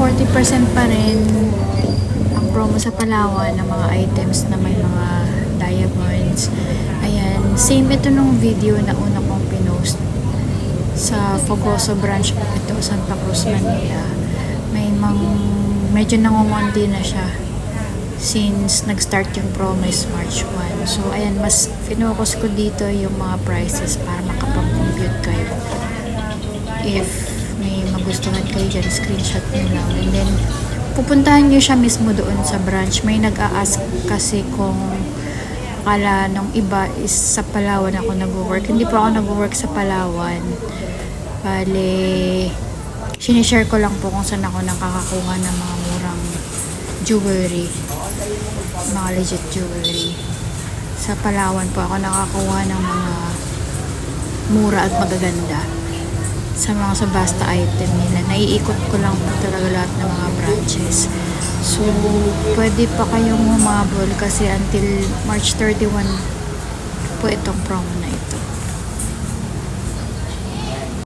40% pa rin ang promo sa Palawan ng mga items na may mga diamonds. Ayan, same ito nung video na una kong pinost sa Fogoso branch ito, Santa Cruz, Manila. Medyo nangungonti na siya since nag-start yung promo is March 1. So, ayan, mas finokus ko dito yung mga prices para makapag-compute kayo. If may magustuhan kayo dyan, screenshot nyo lang. And then, pupuntahan nyo siya mismo doon sa branch. May nag-a-ask kasi kung akala nung iba is sa Palawan ako nag-work. Hindi po ako nag-work sa Palawan. Bale, sinishare ko lang po kung saan ako nakakakuha ng mga murang jewelry. Mga legit jewelry. Sa Palawan po ako nakakuha ng mga mura at magaganda sa mga subasta item nila. Naiikot ko lang po talaga lahat ng mga branches. So, pwede pa kayong humabol kasi until March 31 po itong promo na ito.